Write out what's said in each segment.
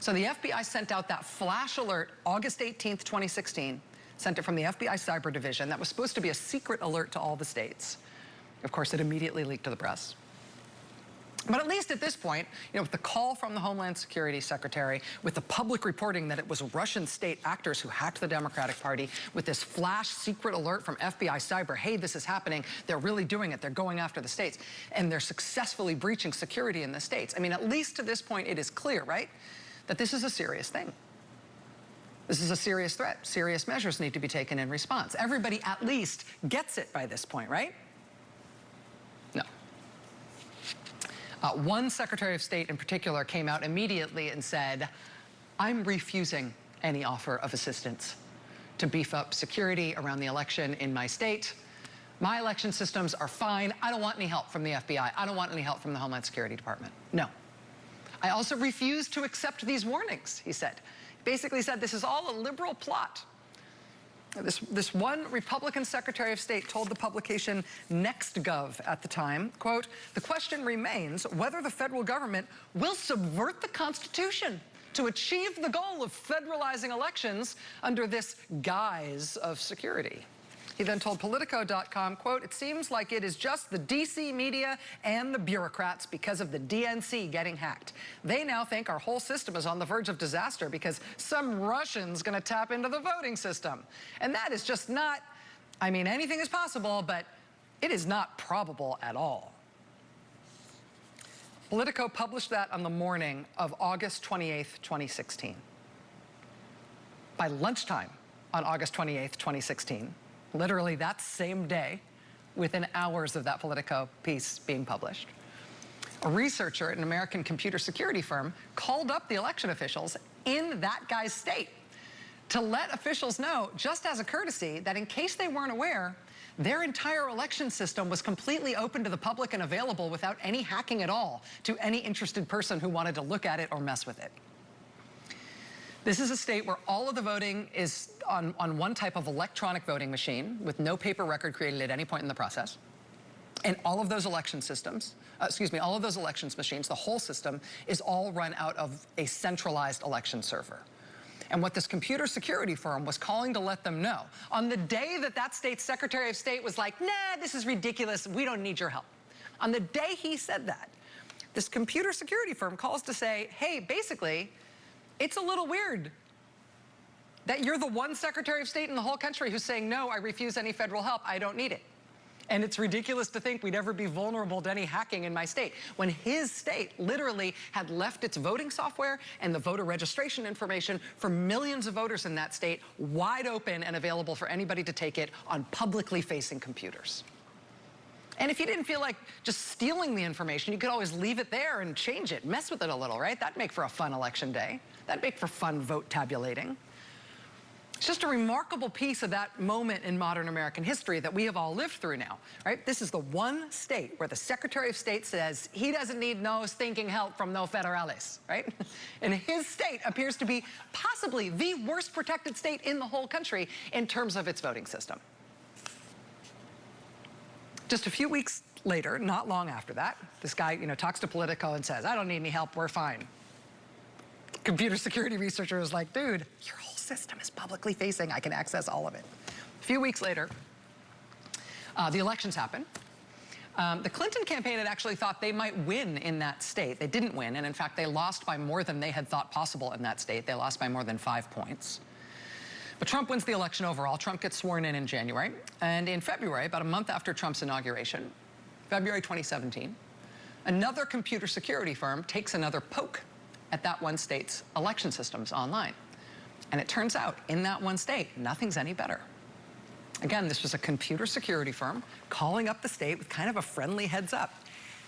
So the FBI sent out that flash alert August 18th, 2016, sent it from the FBI Cyber Division. That was supposed to be a secret alert to all the states. Of course, it immediately leaked to the press. But at least at this point, with the call from the Homeland Security Secretary, with the public reporting that it was Russian state actors who hacked the Democratic Party, with this flash secret alert from FBI Cyber, hey, this is happening, they're really doing it, they're going after the states, and they're successfully breaching security in the states. I mean, at least to this point, it is clear, right, that this is a serious thing. This is a serious threat. Serious measures need to be taken in response. Everybody at least gets it by this point, right? No. One Secretary of State in particular came out immediately and said, I'm refusing any offer of assistance to beef up security around the election in my state. My election systems are fine. I don't want any help from the FBI. I don't want any help from the Homeland Security Department. No. I also refuse to accept these warnings, he said. Basically said this is all a liberal plot. This one Republican Secretary of State told the publication NextGov at the time, quote, the question remains whether the federal government will subvert the Constitution to achieve the goal of federalizing elections under this guise of security. He then told Politico.com, quote, it seems like it is just the DC media and the bureaucrats because of the DNC getting hacked. They now think our whole system is on the verge of disaster because some Russian's gonna tap into the voting system. And that is just not, I mean, anything is possible, but it is not probable at all. Politico published that on the morning of August 28th, 2016. By lunchtime on August 28th, 2016, literally that same day, within hours of that Politico piece being published, a researcher at an American computer security firm called up the election officials in that guy's state to let officials know, just as a courtesy, that in case they weren't aware, their entire election system was completely open to the public and available without any hacking at all to any interested person who wanted to look at it or mess with it. This is a state where all of the voting is on one type of electronic voting machine with no paper record created at any point in the process. And all of those election systems, all of those elections machines, the whole system is all run out of a centralized election server. And what this computer security firm was calling to let them know, on the day that that state's Secretary of State was like, nah, this is ridiculous, we don't need your help. On the day he said that, this computer security firm calls to say, hey, basically, it's a little weird that you're the one Secretary of State in the whole country who's saying, no, I refuse any federal help, I don't need it. And it's ridiculous to think we'd ever be vulnerable to any hacking in my state, when his state literally had left its voting software and the voter registration information for millions of voters in that state wide open and available for anybody to take it on publicly facing computers. And if you didn't feel like just stealing the information, you could always leave it there and change it, mess with it a little, right? That'd make for a fun election day. That'd make for fun vote tabulating. It's just a remarkable piece of that moment in modern American history that we have all lived through now, right? This is the one state where the Secretary of State says he doesn't need no stinking help from no federales, right? And his state appears to be possibly the worst protected state in the whole country in terms of its voting system. Just a few weeks later, not long after that, this guy, talks to Politico and says, I don't need any help, we're fine. Computer security researcher is like, dude, your whole system is publicly facing, I can access all of it. A few weeks later, the elections happen. The Clinton campaign had actually thought they might win in that state. They didn't win, and in fact, they lost by more than they had thought possible in that state. They lost by more than 5 points. But Trump wins the election overall. Trump gets sworn in January. And in February, about a month after Trump's inauguration, February 2017, another computer security firm takes another poke at that one state's election systems online. And it turns out, in that one state, nothing's any better. Again, this was a computer security firm calling up the state with kind of a friendly heads up.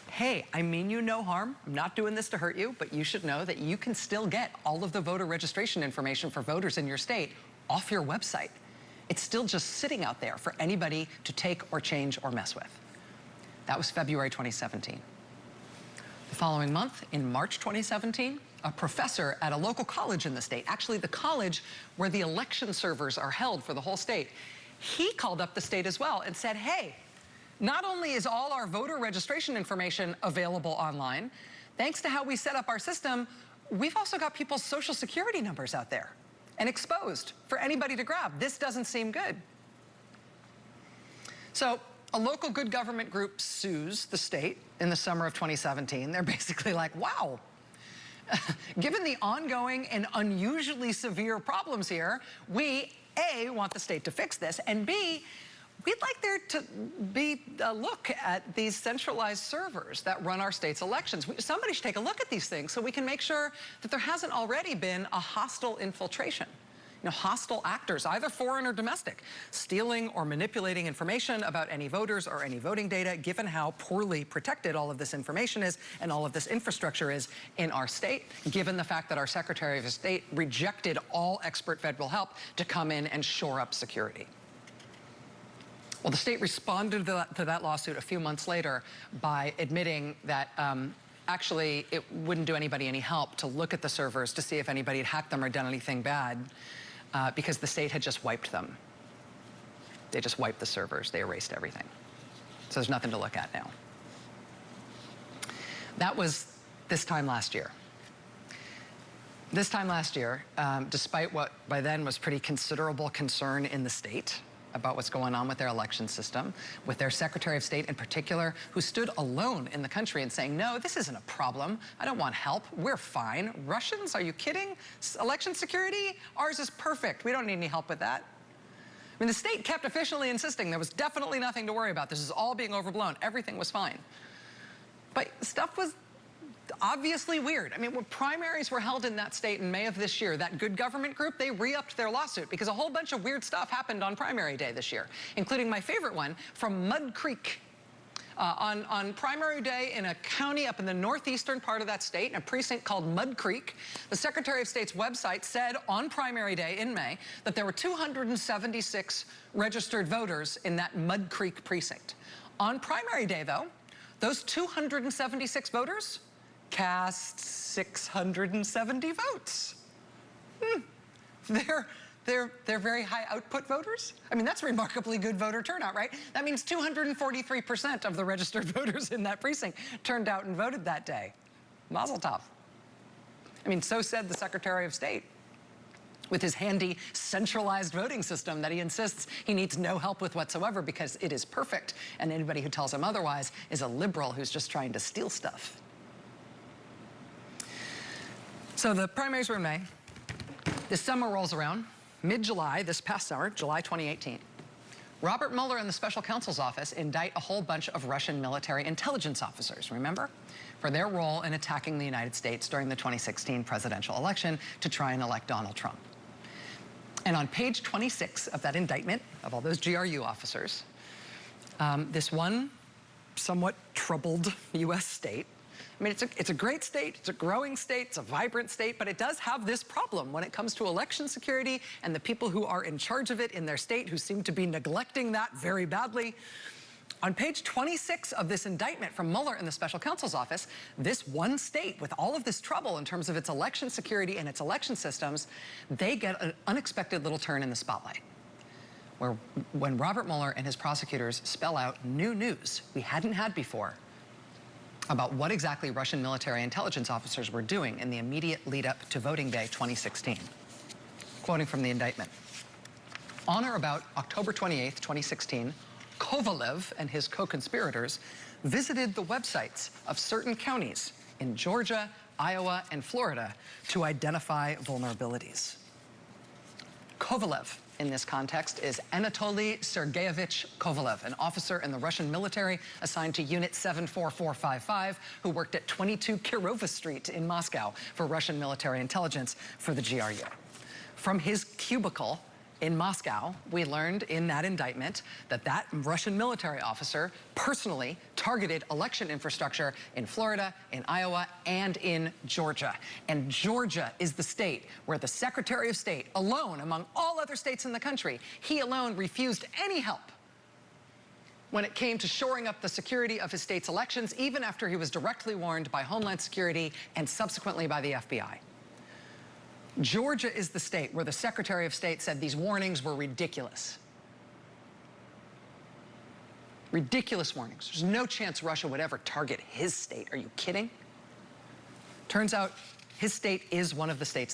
Hey, I mean you no harm. I'm not doing this to hurt you, but you should know that you can still get all of the voter registration information for voters in your state off your website. It's still just sitting out there for anybody to take or change or mess with. That was February 2017. The following month, in March 2017, a professor at a local college in the state, actually the college where the election servers are held for the whole state, he called up the state as well and said, hey, not only is all our voter registration information available online, thanks to how we set up our system, we've also got people's social security numbers out there and exposed for anybody to grab. This doesn't seem good. So a local good government group sues the state in the summer of 2017. They're basically like, wow, given the ongoing and unusually severe problems here, we, A, want the state to fix this, and B, we'd like there to be a look at these centralized servers that run our state's elections. Somebody should take a look at these things so we can make sure that there hasn't already been a hostile infiltration. You know, hostile actors, either foreign or domestic, stealing or manipulating information about any voters or any voting data, given how poorly protected all of this information is and all of this infrastructure is in our state, given the fact that our Secretary of State rejected all expert federal help to come in and shore up security. Well, the state responded to that lawsuit a few months later by admitting that actually it wouldn't do anybody any help to look at the servers to see if anybody had hacked them or done anything bad because the state had just wiped them. They just wiped the servers. They erased everything. So there's nothing to look at now. That was this time last year. This time last year, despite what by then was pretty considerable concern in the state about what's going on with their election system, with their Secretary of State in particular, who stood alone in the country and saying, no, this isn't a problem. I don't want help. We're fine. Russians, are you kidding? Election security? Ours is perfect. We don't need any help with that. I mean, the state kept officially insisting there was definitely nothing to worry about. This is all being overblown. Everything was fine. But stuff was obviously weird. I mean, when primaries were held in that state in May of this year, that good government group, they re-upped their lawsuit because a whole bunch of weird stuff happened on primary day this year, including my favorite one from Mud Creek. On primary day in a county up in the northeastern part of that state, in a precinct called Mud Creek, the Secretary of State's website said on primary day in May that there were 276 registered voters in that Mud Creek precinct. On primary day, though, those 276 voters cast 670 votes. They're very high output voters. I mean, that's remarkably good voter turnout, right? That means 243% of the registered voters in that precinct turned out and voted that day. Mazel tov. I mean, so said the Secretary of State with his handy centralized voting system that he insists he needs no help with whatsoever because it is perfect, and anybody who tells him otherwise is a liberal who's just trying to steal stuff. So the primaries were in May. This summer rolls around, mid-July, this past summer, July 2018. Robert Mueller and the special counsel's office indict a whole bunch of Russian military intelligence officers, remember? For their role in attacking the United States during the 2016 presidential election to try and elect Donald Trump. And on page 26 of that indictment, of all those GRU officers, this one somewhat troubled U.S. state, I mean, it's a great state, it's a growing state, it's a vibrant state, but it does have this problem when it comes to election security and the people who are in charge of it in their state who seem to be neglecting that very badly. On page 26 of this indictment from Mueller and the special counsel's office, this one state with all of this trouble in terms of its election security and its election systems, they get an unexpected little turn in the spotlight. When Robert Mueller and his prosecutors spell out new news we hadn't had before about what exactly Russian military intelligence officers were doing in the immediate lead up to voting day 2016. Quoting from the indictment. On or about October 28th, 2016, Kovalev and his co-conspirators visited the websites of certain counties in Georgia, Iowa, and Florida to identify vulnerabilities. Kovalev in this context is Anatoly Sergeyevich Kovalev, an officer in the Russian military assigned to Unit 74455, who worked at 22 Kirova Street in Moscow for Russian military intelligence for the GRU. From his cubicle in Moscow, we learned in that indictment that that Russian military officer personally targeted election infrastructure in Florida, in Iowa, and in Georgia. And Georgia is the state where the Secretary of State, alone among all other states in the country, he alone refused any help when it came to shoring up the security of his state's elections, even after he was directly warned by Homeland Security and subsequently by the FBI. Georgia is the state where the Secretary of State said these warnings were ridiculous. Ridiculous warnings. There's no chance Russia would ever target his state. Are you kidding? Turns out His state is one of the states that